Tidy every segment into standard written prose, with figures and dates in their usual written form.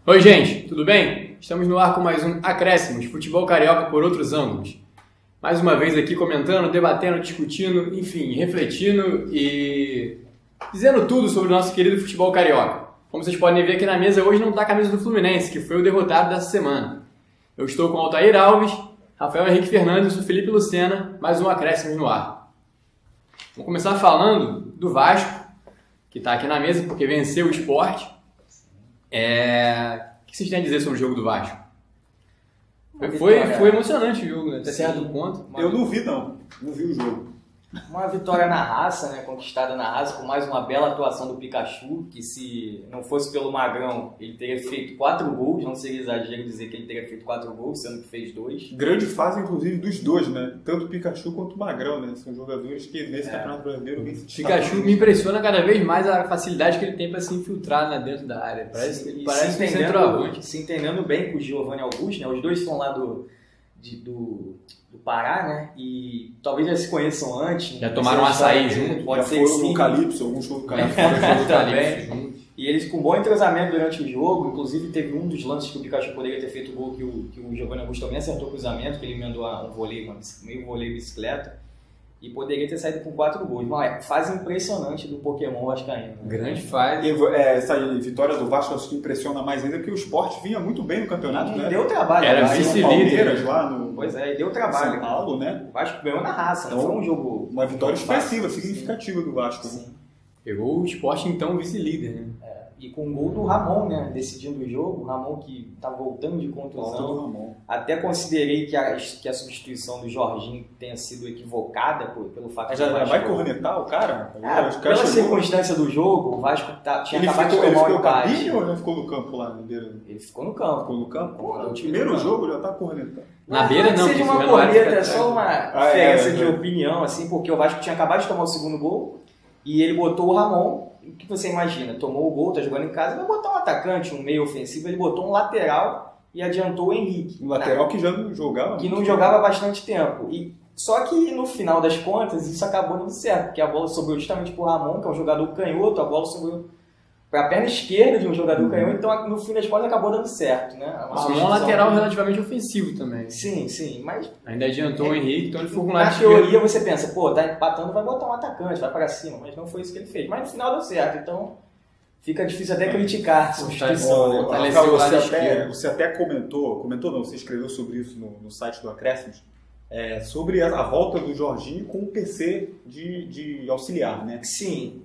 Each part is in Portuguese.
Oi gente, tudo bem? Estamos no ar com mais um Acréscimos, futebol carioca por outros ângulos. Mais uma vez aqui comentando, debatendo, discutindo, enfim, refletindo e dizendo tudo sobre o nosso querido futebol carioca. Como vocês podem ver aqui na mesa, hoje não está a camisa do Fluminense, que foi o derrotado dessa semana. Eu estou com Altair Alves, Rafael Henrique Fernandes e o Felipe Lucena, mais um Acréscimos no ar. Vamos começar falando do Vasco, que está aqui na mesa porque venceu o Sport. O que vocês têm a dizer sobre o jogo do Vasco? Foi emocionante o jogo, né? Até certo ponto. Eu não vi o jogo. Uma vitória na raça, né? Conquistada na raça, com mais uma bela atuação do Pikachu, que se não fosse pelo Magrão, ele teria feito 4 gols, não seria exagero dizer que ele teria feito 4 gols, sendo que fez 2. Grande fase, inclusive, dos dois, né? Tanto o Pikachu quanto o Magrão, né? São jogadores que nesse Campeonato Brasileiro vem se destacando. Pikachu me impressiona cada vez mais a facilidade que ele tem para se infiltrar dentro da área. Parece um centroavante. Se entendendo bem com o Giovanni Augusto, né? Os dois estão lá do Pará, né? E talvez já se conheçam antes. Já tomaram um açaí junto. Pode já ser foram no Calypso, alguns foram no Calypso também. E eles com bom entrosamento durante o jogo. Inclusive teve um dos lances que o Pikachu poderia ter feito o gol que o Giovanni Augusto também acertou o cruzamento, que ele emendou um vôlei, meio vôlei bicicleta. E poderia ter saído com 4 gols. Mas fase impressionante do Pokémon vascaíno. Grande fase. Essa vitória do Vasco acho que impressiona mais ainda, porque o Sport vinha muito bem no campeonato, né? Deu trabalho. Era vice-líder lá no... Pois é, e deu trabalho. São Paulo, né? O Vasco ganhou na raça, então, não foi um jogo... Uma vitória expressiva, significativa do Vasco. Sim. Pegou o Sport, então, vice-líder, né? E com o gol do Ramon, né? Decidindo o jogo. O Ramon que tá voltando de contusão. Até considerei que a substituição do Jorginho tenha sido equivocada pelo fato de... Já vai cornetar o cara? Pela circunstância do jogo, o Vasco tinha acabado de tomar o empate. Ele ficou ou já ficou no campo lá na beira? Ele ficou no campo. Ficou no campo? Pô, no primeiro jogo já tá cornetando. Na beira não. Seja uma corneta, é só uma diferença de opinião, assim, porque o Vasco tinha acabado de tomar o segundo gol e ele botou o Ramon. O que você imagina? Tomou o gol, tá jogando em casa, vai botar um atacante, um meio ofensivo, ele botou um lateral e adiantou o Henrique. Um lateral que já não jogava? Que não jogava há bastante tempo. Só que no final das contas isso acabou dando certo, porque a bola sobrou justamente pro Ramon, que é um jogador canhoto, a bola sobrou para a perna esquerda de um jogador canhoto, então no fim das contas acabou dando certo, né? O Ramon é um lateral relativamente ofensivo também. Sim, mas... Ainda adiantou o Henrique, então ele foi com um lado na teoria você pensa, pô, tá empatando, vai botar um atacante, vai para cima, mas não foi isso que ele fez. Mas no final deu certo, então fica difícil até criticar a substituição, né? Você até comentou não, você escreveu sobre isso no site do Acréscimos, sobre a volta do Jorginho com o PC de auxiliar, né? Sim.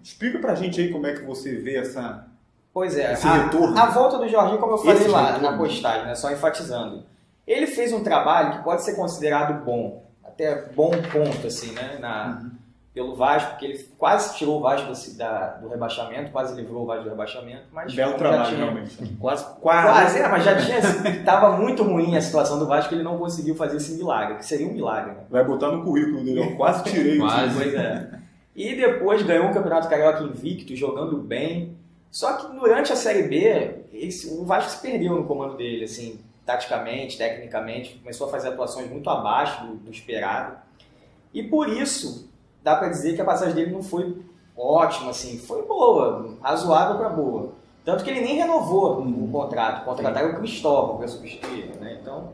Explica pra gente aí como é que você vê esse retorno. A volta do Jorginho, como eu falei lá na postagem, né, só enfatizando, ele fez um trabalho que pode ser considerado bom, até bom ponto, assim, né, pelo Vasco, porque ele quase tirou o Vasco do rebaixamento, quase livrou o Vasco do rebaixamento, mas... Belo trabalho, realmente. Quase, mas já tinha... Estava muito ruim a situação do Vasco, ele não conseguiu fazer esse milagre, que seria um milagre, né? Vai botar no currículo dele, eu quase tirei. Pois é. E depois ganhou um Campeonato Carioca invicto, jogando bem. Só que durante a Série B, o Vasco se perdeu no comando dele, assim, taticamente, tecnicamente. Começou a fazer atuações muito abaixo do esperado. E por isso, dá para dizer que a passagem dele não foi ótima, assim, foi boa, razoável para boa. Tanto que ele nem renovou o contrato. Contrataram o Cristóvão para substituir, né? Então,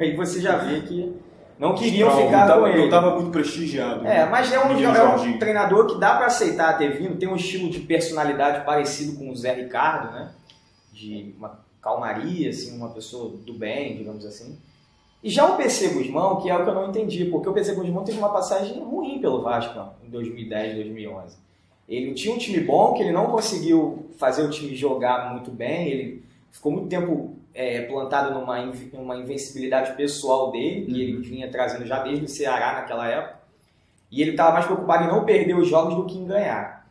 aí você já vê que não queriam ficar com ele. Não estava muito prestigiado. Mas é um treinador que dá para aceitar ter vindo, tem um estilo de personalidade parecido com o Zé Ricardo, né? De uma calmaria, assim, uma pessoa do bem, digamos assim. E já o PC Guzmão, que é o que eu não entendi, porque o PC Guzmão teve uma passagem ruim pelo Vasco em 2010, 2011. Ele tinha um time bom, que ele não conseguiu fazer o time jogar muito bem, ele ficou muito tempo plantado numa invencibilidade pessoal dele, que ele vinha trazendo já desde o Ceará naquela época, e ele estava mais preocupado em não perder os jogos do que em ganhar.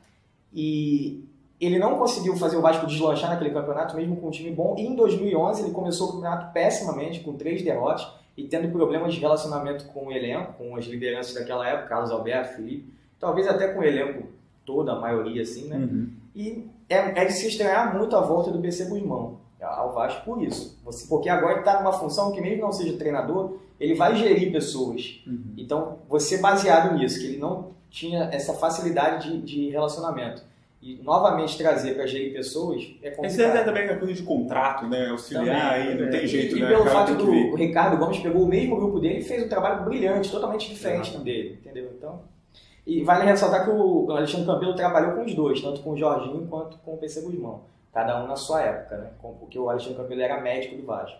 E ele não conseguiu fazer o Vasco deslanchar naquele campeonato, mesmo com um time bom, e em 2011 ele começou o campeonato pessimamente, com 3 derrotas, e tendo problemas de relacionamento com o elenco, com as lideranças daquela época, Carlos Alberto, Felipe, talvez até com o elenco todo, a maioria, assim, né? E é de se estranhar muito a volta do PC Guzmão ao Vasco por isso. Porque agora ele está numa função que, mesmo não seja treinador, ele vai gerir pessoas. Então, você baseado nisso, que ele não tinha essa facilidade de relacionamento, e novamente trazer para gerir pessoas é complicado. Esse é também a coisa de contrato, né? Auxiliar também, aí, não tem jeito, e né? pelo fato do Ricardo Gomes pegou o mesmo grupo dele e fez um trabalho brilhante, totalmente diferente do dele, entendeu? Então, e vale ressaltar que o Alexandre Campelo trabalhou com os dois, tanto com o Jorginho quanto com o PC Guzmão, cada um na sua época, né? Porque o Alexandre Campelo era médico do Vasco.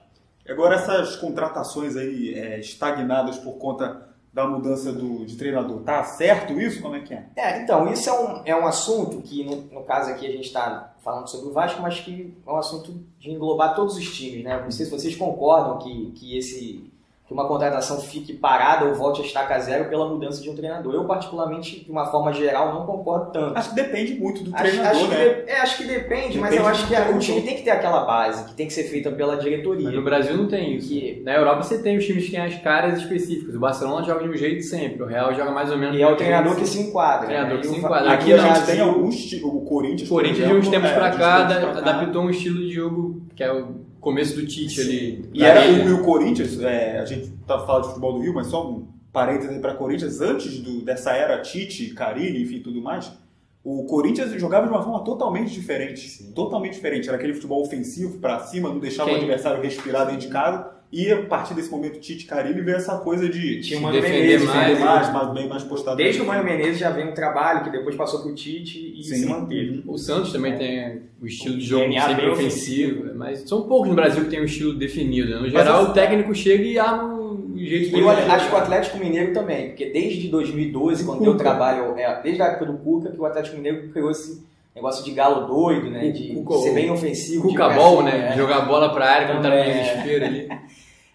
Agora essas contratações aí estagnadas por conta da mudança de treinador, tá certo isso? Como é que é? Então, isso é um assunto que, no caso aqui, a gente está falando sobre o Vasco, mas que é um assunto de englobar todos os times, né? Não sei se vocês concordam que uma contratação fique parada ou volte a estaca zero pela mudança de um treinador. Eu, particularmente, de uma forma geral, não concordo tanto. Acho que depende muito do treinador, né? Acho que depende, mas eu acho que o time tem que ter aquela base, que tem que ser feita pela diretoria. Mas no Brasil não tem isso. Na Europa você tem os times que têm as caras específicas. O Barcelona joga de um jeito sempre, o Real joga mais ou menos... E é o treinador que se enquadra. Aqui a gente tem alguns... O Corinthians, de uns tempos pra cá, adaptou um estilo de jogo que é o começo do Tite ali. E o Corinthians, a gente tá falando de futebol do Rio, mas só um parênteses aí para Corinthians, antes dessa era Tite, Carille, enfim, tudo mais, o Corinthians jogava de uma forma totalmente diferente. Sim. Totalmente diferente. Era aquele futebol ofensivo para cima, não deixava o adversário respirar dentro de casa. E a partir desse momento, Tite e Carille veio essa coisa de defender mais postado. Desde o Mano Menezes já vem um trabalho que depois passou pro Tite e se manteve. O Santos também tem o estilo de jogo sempre ofensivo, mas são poucos no Brasil que tem um estilo definido. Né? No geral, o técnico chega e arma o jeito que eu acho que o Atlético Mineiro também, porque desde 2012, quando deu o trabalho, desde a época do Cuca, que o Atlético Mineiro criou esse negócio de galo doido, né? De ser bem ofensivo. Cuca-bol, né? Jogar bola pra área quando tá no desespero ali.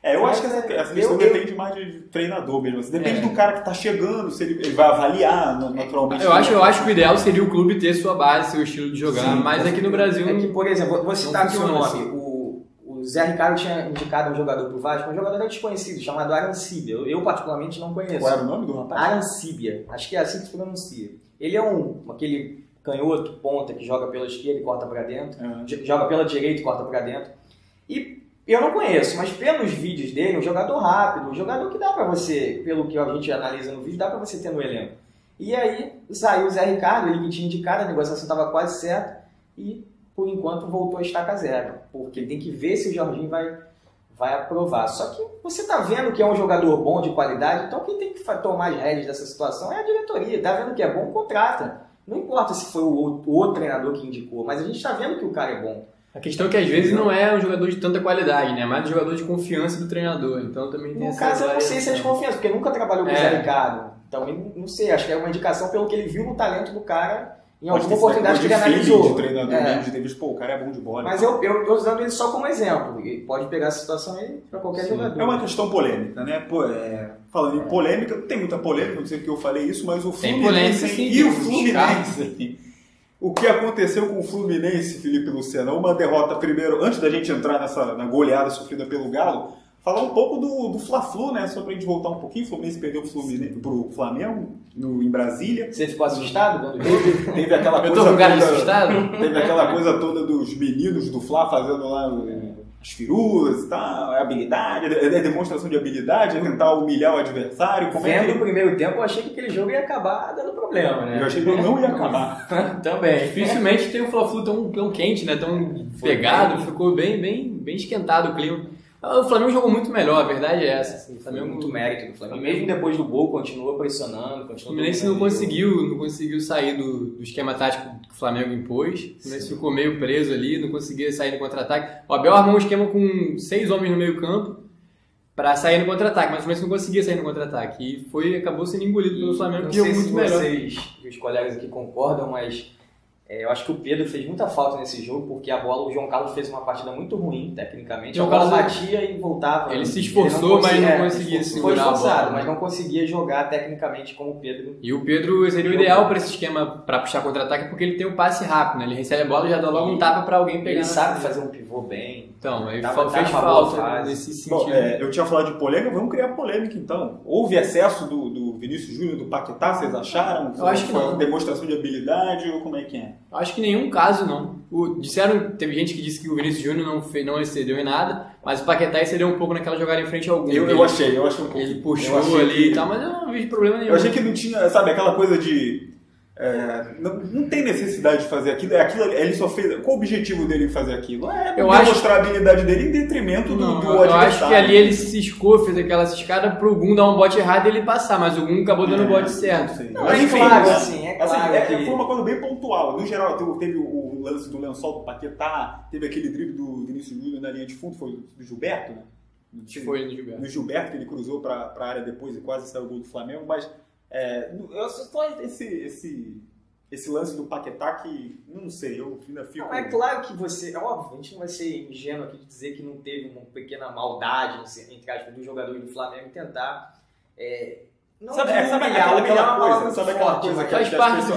Eu acho que essa questão depende mais de treinador mesmo. Depende do cara que tá chegando, se ele vai avaliar naturalmente. Eu acho que o ideal seria o clube ter sua base, seu estilo de jogar, sim, mas aqui no Brasil... É que, por exemplo, vou citar aqui o nome. Assim. O Zé Ricardo tinha indicado um jogador pro Vasco, um jogador desconhecido, chamado Arancíbia. Eu particularmente não conheço. Qual era o nome do rapaz? Arancíbia. Acho que é assim que se pronuncia. Ele é aquele canhoto, ponta, que joga pela esquerda e corta pra dentro. Joga pela direita e corta pra dentro. E eu não conheço, mas pelos vídeos dele, um jogador rápido, um jogador que dá pra você, pelo que a gente analisa no vídeo, dá pra você ter no elenco. E aí saiu o Zé Ricardo, ele que tinha indicado, a negociação estava quase certa e, por enquanto, voltou a estaca zero. Porque tem que ver se o Jorginho vai aprovar. Só que você está vendo que é um jogador bom, de qualidade, então quem tem que tomar as rédeas dessa situação é a diretoria. Está vendo que é bom, contrata. Não importa se foi o outro treinador que indicou, mas a gente está vendo que o cara é bom. A questão é que às vezes não é um jogador de tanta qualidade, né? É mais um jogador de confiança do treinador. Então também tem essa... No caso eu não sei se é de confiança, porque nunca trabalhou com o Zé Ricardo. Então não sei, acho que é uma indicação pelo que ele viu no talento do cara em alguma oportunidade que ele analisou. De treinador mesmo, de ter visto, o cara é bom de bola. Mas eu usando ele só como exemplo. Ele pode pegar essa situação aí para qualquer jogador. É uma questão polêmica, né? Falando em polêmica, não tem muita polêmica, não sei porque eu falei isso, mas o Fluminense e o Fluminense... O que aconteceu com o Fluminense, Felipe Luciano? Uma derrota primeiro, antes da gente entrar na goleada sofrida pelo Galo, falar um pouco do Fla-Flu, né? Só pra gente voltar um pouquinho. O Fluminense perdeu pro Flamengo em Brasília. Você ficou assustado? Teve aquela coisa. Eu tô com cara de assustado? Teve aquela coisa toda dos meninos do Fla fazendo lá as firulas e tal, a habilidade, a demonstração de habilidade, tentar humilhar o adversário. Vendo o primeiro tempo, eu achei que aquele jogo ia acabar dando problema, né? Eu achei que ele não ia acabar. Também. Dificilmente tem um Fla-Flu tão quente, né? Tão pegado, ficou bem esquentado o clima. O Flamengo jogou muito melhor, a verdade é essa. O Flamengo muito mérito do Flamengo. Mesmo depois do gol, continua pressionando. O Fluminense não conseguiu sair do esquema tático que o Flamengo impôs. O Fluminense ficou meio preso ali, não conseguia sair no contra-ataque. O Abel armou um esquema com 6 homens no meio campo para sair no contra-ataque, mas o Fluminense não conseguia sair no contra-ataque. E acabou sendo engolido pelo Flamengo, que jogou muito melhor. Não sei se vocês e os colegas aqui concordam, mas... eu acho que o Pedro fez muita falta nesse jogo, porque o João Carlos fez uma partida muito ruim, tecnicamente. O Carlos batia e voltava. Ele se esforçou, mas não conseguia segurar a bola. Foi esforçado, mas não conseguia jogar tecnicamente como o Pedro. E o Pedro seria o ideal para esse esquema, para puxar contra-ataque, porque ele tem um passe rápido, né? Ele recebe a bola e já dá logo um tapa para alguém pegar. Ele sabe fazer um pivô bem. Então, ele fez falta nesse sentido. Bom, eu tinha falado de polêmica, vamos criar polêmica então. Houve excesso do Vinícius Júnior, do Paquetá, vocês acharam? Eu acho que foi não. Uma demonstração de habilidade ou como é que é? Eu acho que nenhum caso, não. Teve gente que disse que o Vinícius Júnior não excedeu em nada, mas o Paquetá excedeu um pouco naquela jogada em frente ao gol. Eu achei um pouco. Ele puxou ali e tal, mas eu não vi problema nenhum. Eu achei que não tinha, sabe, aquela coisa de Não tem necessidade de fazer aquilo. Ele só fez. Qual o objetivo dele em fazer aquilo? Mostrar a habilidade dele em detrimento do adversário. Eu acho que ali ele se ciscou, fez aquela ciscada pro Gum dar um bote errado e ele passar, mas o Gum acabou dando o bote certo. Mas enfim, foi uma coisa bem pontual. No geral, teve o lance do lençol do Paquetá, teve aquele drible do Vinícius Júnior na linha de fundo, foi do Gilberto, né? Foi no Gilberto. No Gilberto, que ele cruzou para a área depois e quase saiu o gol do Flamengo, mas só esse lance do Paquetá que, não sei, eu ainda fico... Não, é claro que é óbvio, a gente não vai ser ingênuo aqui de dizer que não teve uma pequena maldade, entre aspas, do jogador do Flamengo tentar... Sabe aquela coisa que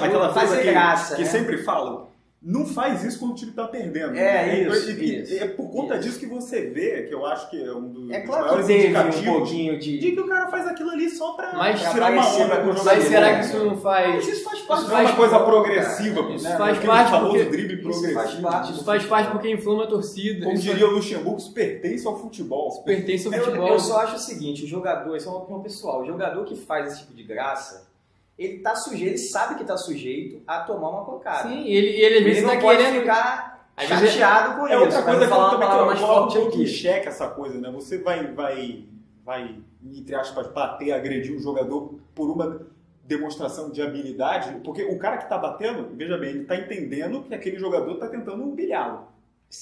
aquela fazer graça, que sempre falam? Não faz isso quando o time tá perdendo. Isso. É por conta disso que você vê, que eu acho que é um dos maiores indicativos um pouquinho de que o cara faz aquilo ali só pra tirar uma onda com o jogador. Mas será que isso não faz... Mas isso faz parte. Isso não é uma coisa progressiva. Isso faz parte porque... drible progressivo. Isso faz parte porque inflama a torcida. Como diria o Luxemburgo, isso pertence ao futebol. Isso pertence ao futebol. Eu só acho o seguinte, o jogador, isso é uma opinião pessoal, o jogador que faz esse tipo de graça, ele tá sujeito, ele sabe que tá sujeito a tomar uma pancada. Sim, ele às vezes não tá pode querendo ficar chateado com isso. Outra coisa que falar uma palavra mais forte aqui. Em xeque essa coisa, né? Você vai, entre aspas, bater, agredir um jogador por uma demonstração de habilidade, porque o cara que tá batendo, veja bem, ele tá entendendo que aquele jogador tá tentando humilhá-lo.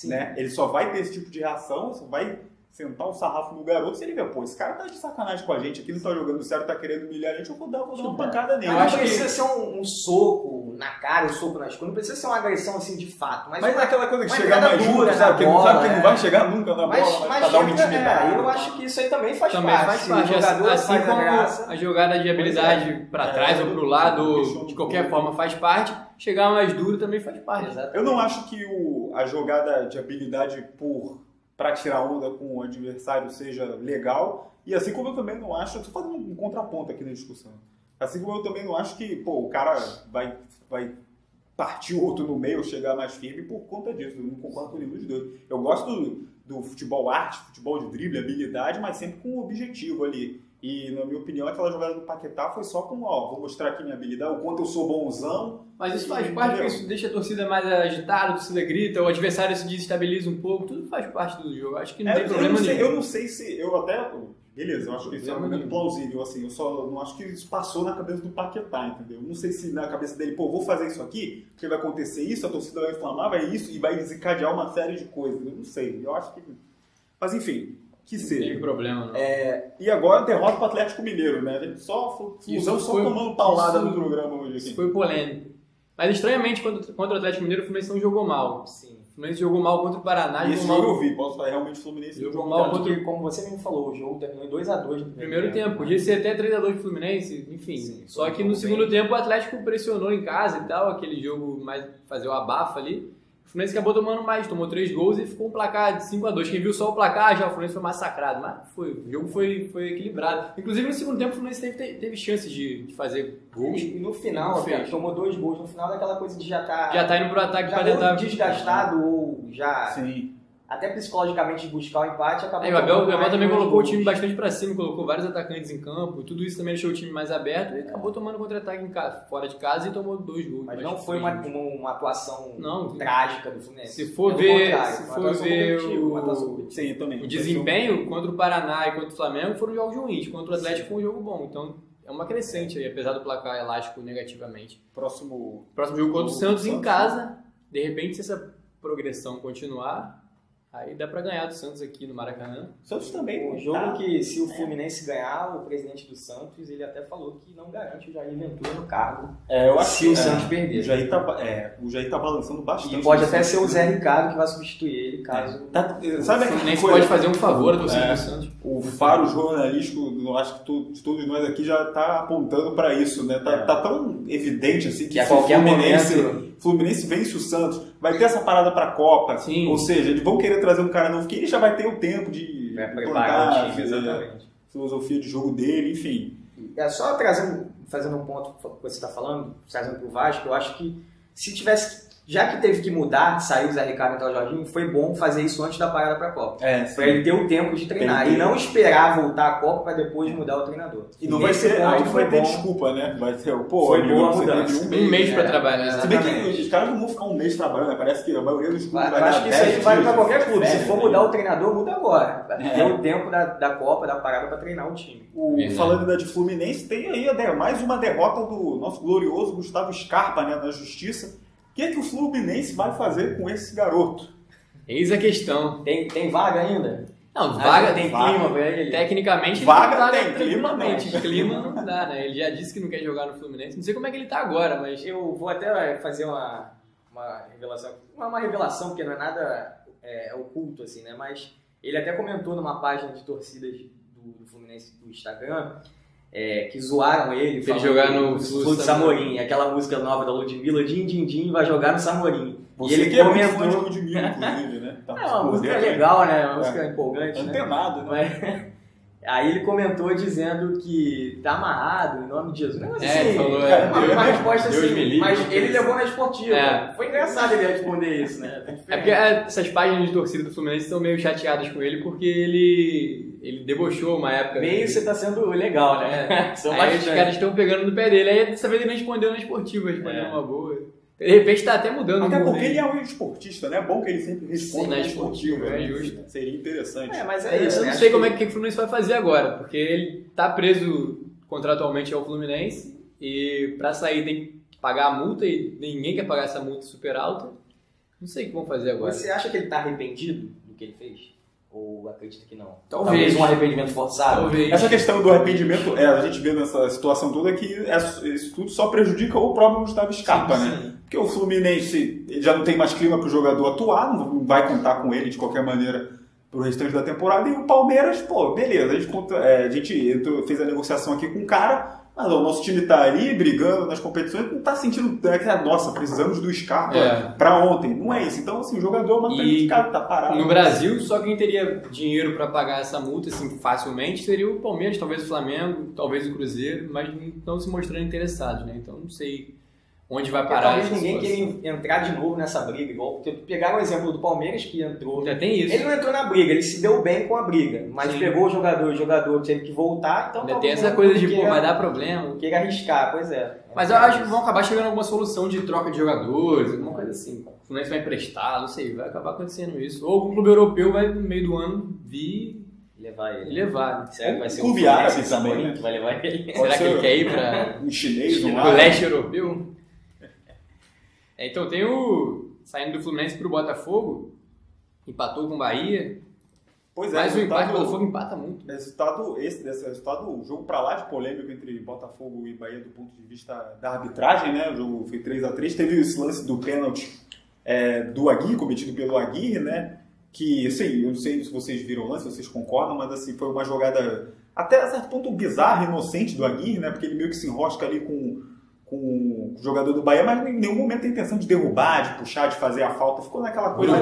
Né? Ele só vai ter esse tipo de reação, só vai sentar um sarrafo no garoto se ele vê, esse cara tá de sacanagem com a gente aqui, não tá jogando certo, tá querendo humilhar a gente, eu vou dar uma pancada nele. Não precisa ser um soco na cara, um soco nas costas, não precisa ser uma agressão assim de fato. Mas é aquela coisa que chegar mais dura, sabe? Que não vai chegar nunca na bola, pra dar uma intimidade. Eu acho que isso aí também faz parte. O jogador assim como a jogada de habilidade pra trás ou pro lado, de qualquer forma faz parte, chegar mais duro também faz parte. Eu não acho que a jogada de habilidade para tirar onda com o adversário seja legal, e assim como eu também não acho, eu estou fazendo um contraponto aqui na discussão, assim como eu também não acho que o cara vai partir o outro no meio, chegar mais firme por conta disso, eu não concordo com nenhum dos dois. Eu gosto do futebol arte, futebol de drible, habilidade, mas sempre com um objetivo ali. E, na minha opinião, aquela jogada do Paquetá foi só com, vou mostrar aqui minha habilidade, o quanto eu sou bonzão. Mas isso faz parte, porque isso deixa a torcida mais agitada, a torcida grita, o adversário se desestabiliza um pouco, tudo faz parte do jogo. Acho que não tem problema nenhum. Eu não sei se, eu até... Beleza, eu acho que isso é muito plausível, assim, eu só não acho que isso passou na cabeça do Paquetá, entendeu? Não sei se na cabeça dele, vou fazer isso aqui, porque vai acontecer isso, a torcida vai inflamar, vai isso, e vai desencadear uma série de coisas. Eu não sei, eu acho que... Mas, enfim... Que seja. Não tem problema, não. E agora derrota para o Atlético Mineiro, né? A gente só tomando paulada no programa hoje aqui. Isso foi polêmico. Mas estranhamente, contra o Atlético Mineiro, o Fluminense não jogou mal. Sim. O Fluminense jogou mal contra o Paraná. Esse jogo eu vi, posso falar, realmente o Fluminense jogou mal contra... Como você mesmo falou, o jogo terminou em 2-2 no primeiro tempo. Podia ser até 3-2 do Fluminense, enfim. Sim, só que no segundo tempo o Atlético pressionou em casa e tal, aquele jogo mais fazer o abafo ali. O Fluminense acabou tomando mais, tomou 3 gols e ficou um placar de 5-2. Quem viu só o placar, já o Fluminense foi massacrado. Mas o jogo foi equilibrado. Inclusive no segundo tempo o Fluminense teve chances de fazer gols. E no final, tomou 2 gols. No final daquela coisa de já tá indo pro ataque para tentar... desgastado ou já... Sim. Até psicologicamente buscar o empate, acabou... O Abel também colocou o time bastante pra cima, colocou vários atacantes em campo, tudo isso também deixou o time mais aberto e acabou tomando contra-ataque fora de casa e tomou 2 gols. Mas não foi uma atuação trágica do Fluminense. Se for ver o desempenho contra o Paraná e contra o Flamengo foram jogos ruins, contra o Atlético foi um jogo bom, então é uma crescente aí, apesar do placar elástico negativamente. Próximo jogo contra o Santos em casa, de repente se essa progressão continuar... Aí dá pra ganhar do Santos aqui no Maracanã. O Santos também. Um jogo que, se o Fluminense ganhar, o presidente do Santos, ele até falou que não garante o Jair Ventura no cargo se o Santos perder. O Jair tá balançando bastante. E pode até ser o Zé Ricardo que vai substituir ele, caso... Sabe o Fluminense pode fazer um favor do Santos. O faro jornalístico, eu acho que todos nós aqui já tá apontando pra isso, né? Tá tão evidente assim que a qualquer momento... Fluminense vence o Santos, vai ter essa parada pra Copa, sim. Ou seja, eles vão querer trazer um cara novo que ele já vai ter o tempo de preparar o time, exatamente. Filosofia de jogo dele, enfim. É só fazendo um ponto que você está falando, trazendo pro Vasco, eu acho que se tivesse já que teve que mudar, saiu o Zé Ricardo e entrar o Jorginho, foi bom fazer isso antes da parada para a Copa. Para ele ter o tempo de treinar e não esperar voltar a Copa para depois mudar o treinador. E não vai ser, aí não vai ter desculpa, né? Vai ser, foi boa a mudança. Um mês para trabalhar. Se bem que os caras não vão ficar um mês trabalhando, né? Parece que a maioria dos clubes vai. Eu acho que isso aí vale para qualquer clube. Se for mudar o treinador, muda agora. Ter o tempo da Copa, da parada para treinar o time. Falando da de Fluminense, tem aí mais uma derrota do nosso glorioso Gustavo Scarpa, né, na Justiça. O que é que o Fluminense vai fazer com esse garoto? Eis a questão. Tem vaga ainda? Não, vaga tem clima pra ele. Tecnicamente, vaga tem clima, clima não dá, né? Ele já disse que não quer jogar no Fluminense. Não sei como é que ele tá agora, mas... Eu vou até fazer uma revelação. Não é uma revelação, porque não é nada oculto, assim, né? Mas ele até comentou numa página de torcidas do Fluminense do Instagram... que zoaram ele, falando jogar no Flu Samorim, aquela música nova da Ludmilla, Din Din Din, vai jogar no Samorim. Você e ele comentou de Ludmilla, inclusive, né? Tá uma música legal, né? Uma música empolgante, antenado, né? Aí ele comentou dizendo que tá amarrado em nome de Jesus. Não, assim, falou, uma resposta Deus assim, mas ele levou na esportiva. Foi engraçado ele responder isso, né? Porque essas páginas de torcida do Fluminense estão meio chateadas com ele porque ele debochou uma época. Meio você tá sendo legal, né? Aí os caras estão pegando no pé dele. Aí dessa vez ele não respondeu na esportiva, respondeu uma boa. De repente tá até mudando. Até porque ele é um esportista, né? É bom que ele sempre responda na esportiva. É justo. Seria interessante. Mas é isso. Eu não sei como é que o Fluminense vai fazer agora, porque ele tá preso contratualmente ao Fluminense e pra sair tem que pagar a multa e ninguém quer pagar essa multa super alta. Não sei o que vão fazer agora. Você acha que ele tá arrependido do que ele fez? Ou acredita que não? Talvez um arrependimento forçado? Talvez. Essa questão do arrependimento, a gente vê nessa situação toda que isso tudo só prejudica o próprio Gustavo Scarpa, né? Porque o Fluminense ele já não tem mais clima para o jogador atuar, não vai contar com ele de qualquer maneira pro restante da temporada. E o Palmeiras, beleza, a gente fez a negociação aqui com o cara, mas o nosso time tá ali brigando nas competições, não tá sentindo nossa, precisamos do Scarpa para ontem. Não é isso. Então, assim, o jogador mantém tá parado. No Brasil, só quem teria dinheiro para pagar essa multa assim, facilmente seria o Palmeiras, talvez o Flamengo, talvez o Cruzeiro, mas não estão se mostrando interessados, né? Então, não sei onde vai parar. Talvez ninguém queira entrar de novo nessa briga, igual porque pegaram o exemplo do Palmeiras que entrou. Já tem isso. Ele não entrou na briga, ele se deu bem com a briga, mas pegou o jogador teve que voltar, então ainda tem essa coisa de vai dar problema. Queira arriscar, pois é. Mas eu acho que vão acabar chegando a alguma solução de troca de jogadores, alguma coisa assim. O Fluminense vai emprestar, não sei, vai acabar acontecendo isso. Ou algum clube europeu vai no meio do ano vir levar ele. Será que vai ser o clube árabe também, que vai levar ele? Será que ele quer ir para um chinês o leste europeu? Então tem saindo do Fluminense pro Botafogo, empatou com o Bahia. Pois é, mas o empate do Botafogo empata muito. Desse resultado, o jogo pra lá de polêmico entre Botafogo e Bahia do ponto de vista da arbitragem, né? O jogo foi 3-3, teve esse lance do pênalti do Aguirre, cometido pelo Aguirre, né? Que, assim, eu não sei se vocês viram o lance, se vocês concordam, mas assim, foi uma jogada até a certo ponto bizarra, inocente do Aguirre, né? Porque ele meio que se enrosca ali com o jogador do Bahia, mas em nenhum momento tem intenção de derrubar, de puxar, de fazer a falta. Ficou naquela coisa...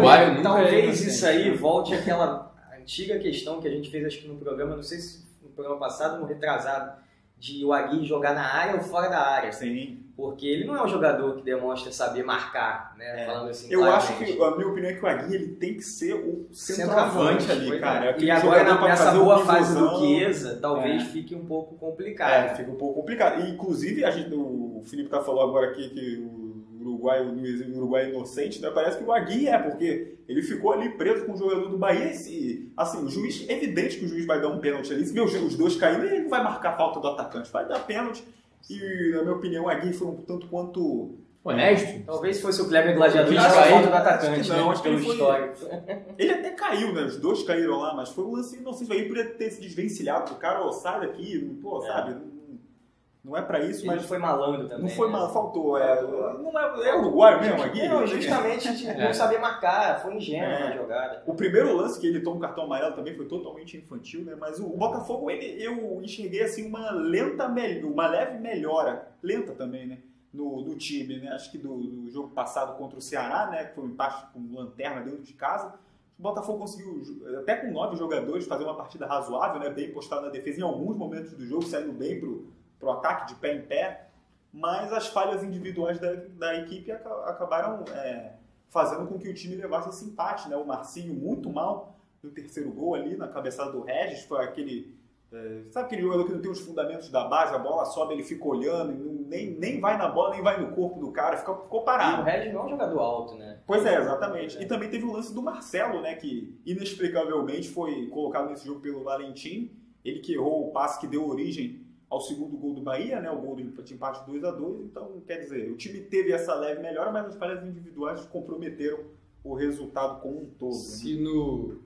Talvez isso aí volte àquela antiga questão que a gente fez, acho que no programa, não sei se no programa passado ou no retrasado, de o Aguirre jogar na área ou fora da área. Sim. Porque ele não é um jogador que demonstra saber marcar, né? Falando assim, eu acho que, a minha opinião é que o Aguirre ele tem que ser o centroavante ali, cara. E agora nessa boa fase do Chiesa, talvez fique um pouco complicado. Fica um pouco complicado. E, inclusive, o Felipe falou agora aqui que o Uruguai inocente, né? Parece que o Aguirre porque ele ficou ali preso com o jogador do Bahia e, assim, o juiz, evidente que o juiz vai dar um pênalti ali. Se os dois caírem, ele não vai marcar a falta do atacante, vai dar pênalti. E, na minha opinião, o Aguirre foi um tanto quanto honesto. Talvez fosse o Kleber Gladiador que a falta do atacante. Não, acho que ele foi histórico. Ele até caiu, né? Os dois caíram lá, mas foi um lance inocente. Ele poderia ter se desvencilhado pro cara, sai daqui, sabe? Não é pra isso, mas... Ele foi malandro também. Não foi malandro, faltou. Não é uruguaio mesmo, Aguirre? Não, justamente não sabia marcar, foi ingênuo na jogada. O primeiro lance que ele toma um cartão amarelo também foi totalmente infantil, né? Mas o Botafogo, eu enxerguei assim uma leve melhora, lenta também, né? Do time, né? Acho que do jogo passado contra o Ceará, né? Que foi um empate com lanterna dentro de casa. O Botafogo conseguiu, até com 9 jogadores, fazer uma partida razoável, né? Bem postado na defesa em alguns momentos do jogo, saindo bem pro ataque de pé em pé. mas as falhas individuais da equipe acabaram fazendo com que o time levasse esse empate, né? O Marcinho muito mal no terceiro gol ali, na cabeçada do Regis, foi aquele... sabe aquele jogador que não tem os fundamentos da base, a bola sobe, ele fica olhando, nem vai na bola, nem vai no corpo do cara, ficou parado. E o Regis não é um jogador alto, né? Pois é, exatamente. E também teve o lance do Marcelo, né, que inexplicavelmente foi colocado nesse jogo pelo Valentim, ele que errou o passe que deu origem ao segundo gol do Bahia, né, o gol de empate 2-2, então, quer dizer, o time teve essa leve melhora, mas as falhas individuais comprometeram o resultado como um todo. Se no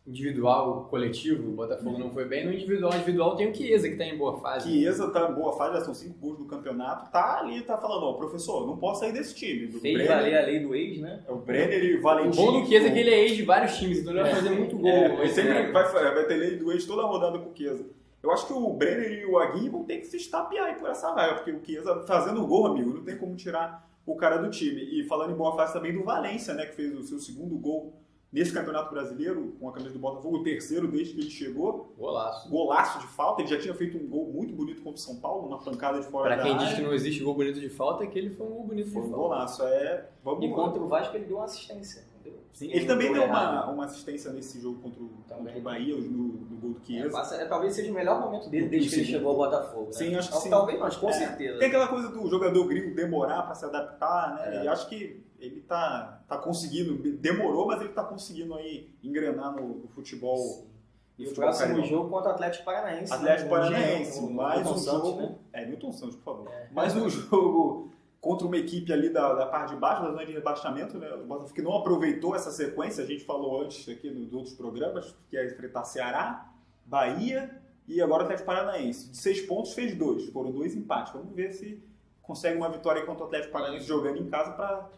individual, coletivo, o Botafogo não foi bem, no individual tem o Chiesa, que está em boa fase. Chiesa está em boa fase, já são 5 gols no campeonato, tá falando, ó, professor, não posso sair desse time. Fez valer a lei do ex, né? O Brenner e o Valentim. O bom do Chiesa é que ele é ex de vários times, então ele vai fazer muito gol. Ele sempre vai ter lei do ex toda a rodada com o Chiesa. Eu acho que o Brenner e o Aguirre vão ter que se estapear aí por essa vaga, porque o Chiesa fazendo gol, amigo, não tem como tirar o cara do time. E falando em boa fase também do Valência, né, que fez o seu segundo gol nesse Campeonato Brasileiro, com a camisa do Botafogo, o terceiro desde que ele chegou. Golaço de falta. Ele já tinha feito um gol muito bonito contra o São Paulo, uma pancada de fora da área. Pra quem diz que não existe gol bonito de falta, é que ele foi um gol bonito de falta. Foi um golaço, E contra o Vasco ele deu uma assistência. Sim, ele também deu uma assistência nesse jogo contra o Bahia, no gol do Chiesa. Talvez seja o melhor momento dele desde que ele chegou ao Botafogo. Né? Sim, acho que sim. Talvez, mas com certeza. Tem aquela coisa do jogador gringo demorar para se adaptar, né? E acho que ele tá conseguindo, demorou, mas ele tá conseguindo aí engrenar no futebol. Sim. E o próximo jogo contra o Atlético Paranaense. Atlético Paranaense, mais um jogo. Né? Newton Santos, por favor. Mais um jogo contra uma equipe ali da parte de baixo, da zona de rebaixamento, né? O Botafogo que não aproveitou essa sequência, a gente falou antes aqui nos outros programas, que é enfrentar Ceará, Bahia e agora o Atlético Paranaense. De 6 pontos fez 2, foram 2 empates. Vamos ver se consegue uma vitória contra o Atlético Paranaense jogando em casa para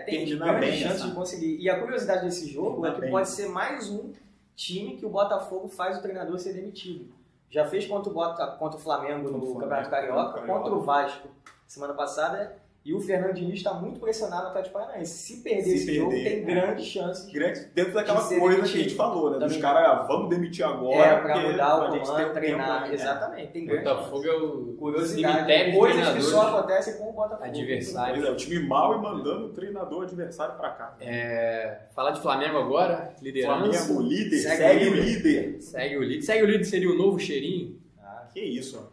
terminar bem. Tem chance de conseguir. E a curiosidade desse jogo é que pode ser mais um time que o Botafogo faz o treinador ser demitido. Já fez contra o Flamengo no Campeonato Carioca, contra o Vasco semana passada. E o Fernando Diniz está muito pressionado no Atlético Paranaense. Se perder esse jogo, tem grande chance. Dentro daquela coisa que a gente falou, né? Dos caras, vamos demitir agora. Para mudar o comando, treinar. Exatamente, tem grande chance. O Botafogo é o curiosidade. Coisas que só acontecem com o Botafogo. Adversário. O time mal e mandando o treinador adversário para cá. Falar de Flamengo agora, liderança. Flamengo, líder. Segue o líder. Segue o líder seria o novo cheirinho? Que isso,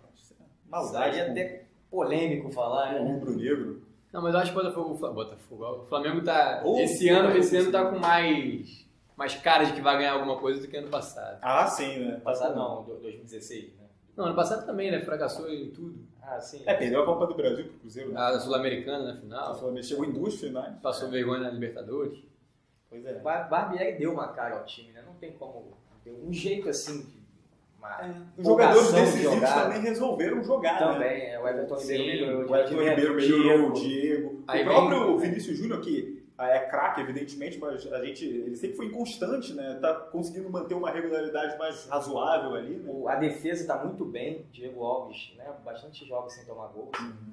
maldade. Até polêmico falar, né? Rubro-negro. Não, mas eu acho que o Flamengo tá. Esse ano tá com mais cara de que vai ganhar alguma coisa do que ano passado. Ah, sim, né? Passado não, 2016, né? Não, ano passado também, né? Fracassou em tudo. Ah, sim. Perdeu a Copa do Brasil pro Cruzeiro. Né? A Sul-Americana na final. Chegou em 2 finais. Passou vergonha na Libertadores. Pois é. O Barbieri deu uma cara ao time, né? Não tem como. Tem um jeito assim de. Os jogadores decisivos também resolveram jogar. Também, né? O Everton Ribeiro melhorou, o Diego. O próprio Vinícius Júnior, que é craque, evidentemente, mas ele sempre foi inconstante, né? Tá conseguindo manter uma regularidade mais razoável ali. Né? A defesa está muito bem, Diego Alves, né? Bastante jogos sem tomar gol,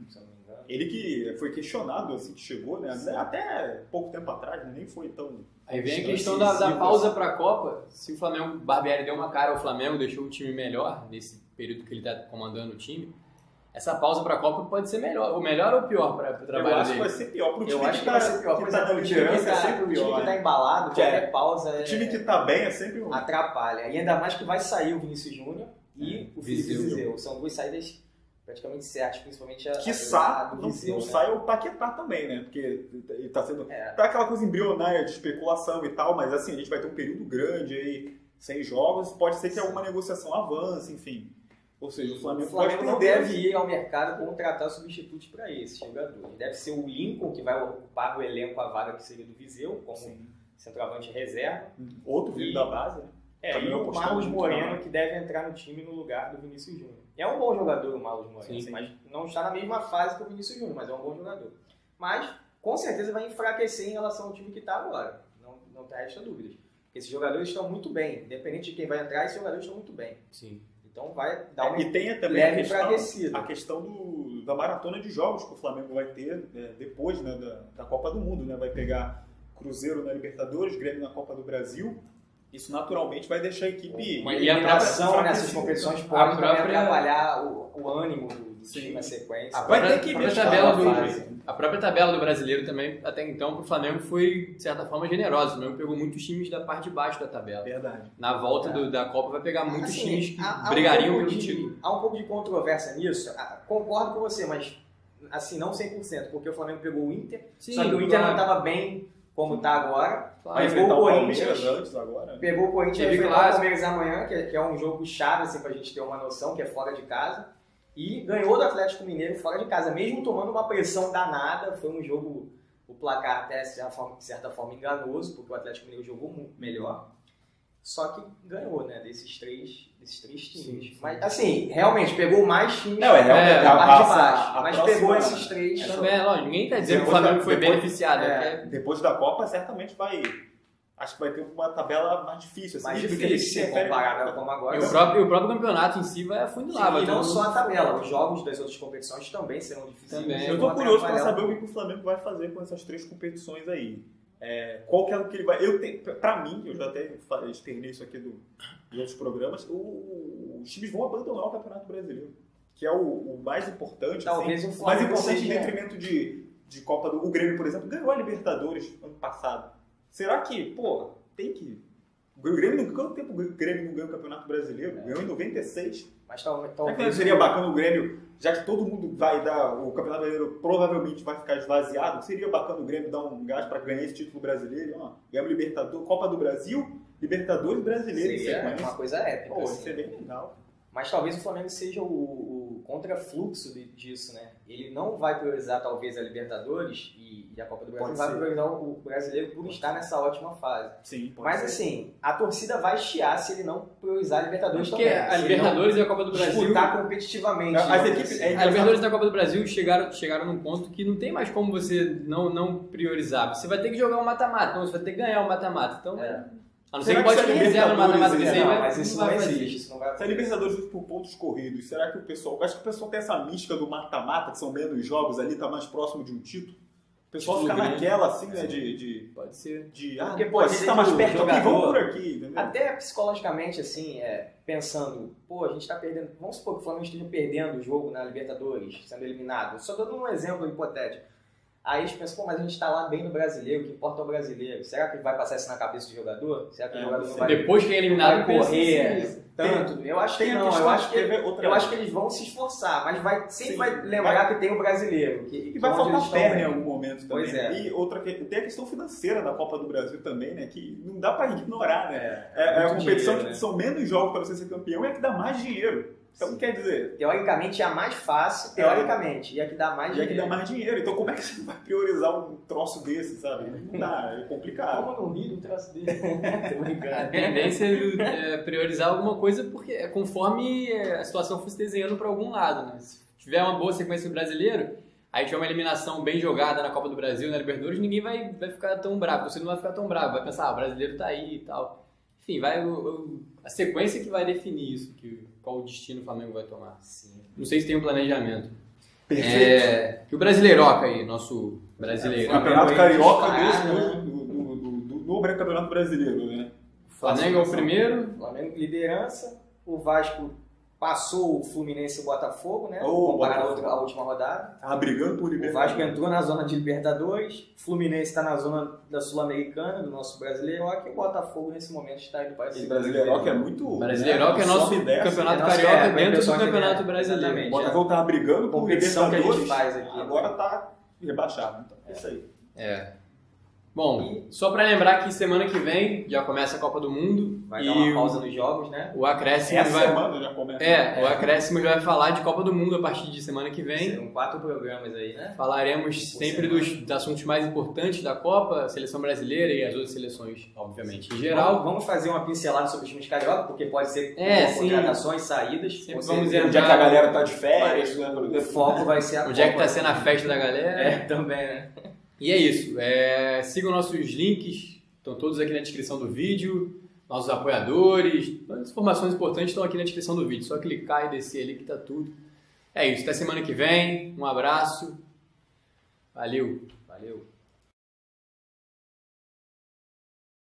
se eu não me engano. Ele que foi questionado assim que chegou, né? Até pouco tempo atrás, nem foi tão... Aí vem a questão da pausa para a Copa. Se o Barbieri deu uma cara ao Flamengo, deixou o time melhor nesse período que ele está comandando o time, essa pausa para a Copa pode ser melhor. Ou melhor ou pior para o trabalho dele? Eu acho que vai ser pior. Para o time que vai ser pior. Que está na liderança é sempre pior. O time que está embalado, qualquer pausa... O time que está bem é sempre atrapalha. E ainda mais que vai sair o Vinícius Júnior e o Felipe Viseu. São 2 saídas praticamente certas, principalmente a do Viseu. Não sai o Paquetá também, né? Porque ele está sendo... Tá aquela coisa embrionária de especulação e tal, mas assim, a gente vai ter um período grande aí, sem jogos, pode ser que alguma negociação avance, enfim. Ou seja, o Flamengo não deve ir ao mercado contratar substitutos para esses jogadores. Deve ser o Lincoln, que vai ocupar o elenco a vaga que seria do Viseu, como centroavante reserva. Outro vindo da base, né? E o Marlos Moreno, que deve entrar no time no lugar do Vinícius Júnior. É um bom jogador o Marlos Moreno, mas não está na mesma fase que o Vinícius Júnior, mas é um bom jogador. Mas, com certeza, vai enfraquecer em relação ao time que está agora. Não resta dúvidas. Porque esses jogadores estão muito bem. Independente de quem vai entrar, esses jogadores estão muito bem. Sim. Então vai dar uma e tem também leve enfraquecida. A questão da maratona de jogos que o Flamengo vai ter depois, né, da Copa do Mundo. Né? Vai pegar Cruzeiro na Libertadores, Grêmio na Copa do Brasil. Isso naturalmente vai deixar a equipe... Uma eliminação nessas competições pode atrapalhar o ânimo time na sequência. Vai ter que ver a própria tabela do brasileiro também, até então, pro Flamengo foi, de certa forma, generosa. O Flamengo pegou muitos times da parte de baixo da tabela. Verdade. Na volta da Copa vai pegar muitos times que brigariam pelo título. Há um pouco de controvérsia nisso. Concordo com você, mas assim, não 100%, porque o Flamengo pegou o Inter, só que o Inter não estava bem como está agora. Pegou o Corinthians agora. Pegou o Corinthians e enfrentar o Palmeiras amanhã, que é um jogo chave assim, para a gente ter uma noção, que é fora de casa. E ganhou do Atlético Mineiro fora de casa, mesmo tomando uma pressão danada. Foi um jogo, o placar até de certa forma enganoso, porque o Atlético Mineiro jogou muito melhor. Só que ganhou, né, desses três times. Sim. Mas, assim, realmente, pegou mais times da parte de baixo. Mas pegou esses três. Também, lógico, ninguém está dizendo que o Flamengo foi beneficiado. Depois da Copa, certamente vai... Acho que vai ter uma tabela mais difícil. Assim, mais difícil, comparada com agora. E o próprio campeonato em si vai afunilar. E não só a tabela, os jogos das outras competições também serão difíceis. Eu estou curioso para saber o que o Flamengo vai fazer com essas 3 competições aí. Qual que é o que ele vai... Para mim, eu já até externei isso aqui dos outros programas, os times vão abandonar o Campeonato Brasileiro, que é o mais importante. Talvez assim, o mais importante em detrimento de Copa do... O Grêmio, por exemplo, ganhou a Libertadores ano passado. Será que, tem que... O Grêmio, quanto tempo o Grêmio não ganhou o Campeonato Brasileiro? Ganhou em 96. Mas talvez seria bacana o Grêmio, já que todo mundo vai dar... O Campeonato Brasileiro provavelmente vai ficar esvaziado, seria bacana o Grêmio dar um gás para ganhar esse título brasileiro. Ganhamos Libertadores, Copa do Brasil, Libertadores brasileiro. Seria uma coisa épica. Isso é bem legal. Mas talvez o Flamengo seja o contrafluxo disso, né? Ele não vai priorizar talvez a Libertadores e a Copa do Brasil, vai priorizar o brasileiro por estar nessa ótima fase. Sim, mas assim, a torcida vai chiar se ele não priorizar a Libertadores também. Porque a Libertadores e a Copa do Brasil... Disputar competitivamente. A Libertadores e a Copa do Brasil chegaram num ponto que não tem mais como você não priorizar. Você vai ter que jogar um mata-mata, você vai ter que ganhar um mata-mata. Então... A não ser que pode ter reserva no mata-mata desse aí, mas isso não vai existe. Se a Libertadores por pontos corridos, será que o pessoal... Acho que o pessoal tem essa mística do mata-mata, que são menos jogos ali, tá mais próximo de um título. O pessoal fica naquela, assim, né, Pode ser. Porque pode ser tá mais perto aqui, vamos por aqui, entendeu? Até psicologicamente, assim, pensando, a gente tá perdendo... Vamos supor que o Flamengo esteja perdendo o jogo na Libertadores, sendo eliminado. Só dando um exemplo hipotético. Aí a gente pensa, mas a gente tá lá bem no brasileiro, o que importa é o brasileiro. Será que vai passar isso na cabeça do jogador? Será que o jogador não vai... Depois que é eliminado, correr tanto? Eu acho que não, eu acho que eles vão se esforçar, mas sempre vai lembrar que tem o brasileiro. E vai faltar perna em algum momento também. Pois é. E tem a questão financeira da Copa do Brasil também, né? Que não dá pra ignorar, né? É uma competição que são menos jogos para você ser campeão e é a que dá mais dinheiro. Então, quer dizer... Teoricamente é a mais fácil, e a que dá mais dinheiro. E a que dá mais dinheiro. Então, como é que você vai priorizar um troço desse, sabe? Não dá, é complicado. Como não ri de um troço desse? Tô brincando. A tendência é priorizar alguma coisa porque conforme a situação fosse desenhando para algum lado, né? Se tiver uma boa sequência do brasileiro, aí tiver uma eliminação bem jogada na Copa do Brasil, na Libertadores, ninguém vai ficar tão bravo. Você não vai ficar tão bravo, vai pensar, o brasileiro tá aí e tal. Enfim, a sequência que vai definir isso, qual o destino o Flamengo vai tomar. Sim. Não sei se tem um planejamento. Perfeito. E o Brasileiroca aí, nosso brasileiro. O Campeonato Carioca do Campeonato Brasileiro, né? O Flamengo é o primeiro. Flamengo liderança. O Vasco passou o Fluminense e o Botafogo, né? Comparado à última rodada. Tava brigando por Libertadores. O Vasco entrou na zona de Libertadores. O Fluminense está na zona da Sul-Americana, do nosso Brasileiroca. E o Botafogo, nesse momento, está indo para esse Brasileiroca é muito... Brasileiroca é nosso campeonato carioca dentro do Campeonato Brasileiro. O Botafogo tava brigando por competição Libertadores. Que a gente faz aqui. Agora tá rebaixado. Então, é isso aí. Bom, só para lembrar que semana que vem já começa a Copa do Mundo. Vai dar uma pausa nos jogos, né? O acréscimo semana já começa. O acréscimo já vai falar de Copa do Mundo a partir de semana que vem. Serão 4 programas aí, né? Falaremos sempre dos assuntos mais importantes da Copa, a seleção brasileira e as outras seleções, obviamente, em geral. Vamos fazer uma pincelada sobre os times carioca, porque pode ser contratações, saídas. Vamos ver onde é que a galera tá de férias. O foco vai ser a Onde é que tá sendo a festa da galera. Também, né? E é isso. Sigam nossos links, estão todos aqui na descrição do vídeo. Nossos apoiadores, todas as informações importantes estão aqui na descrição do vídeo. Só clicar e descer ali que tá tudo. É isso. Até semana que vem. Um abraço. Valeu.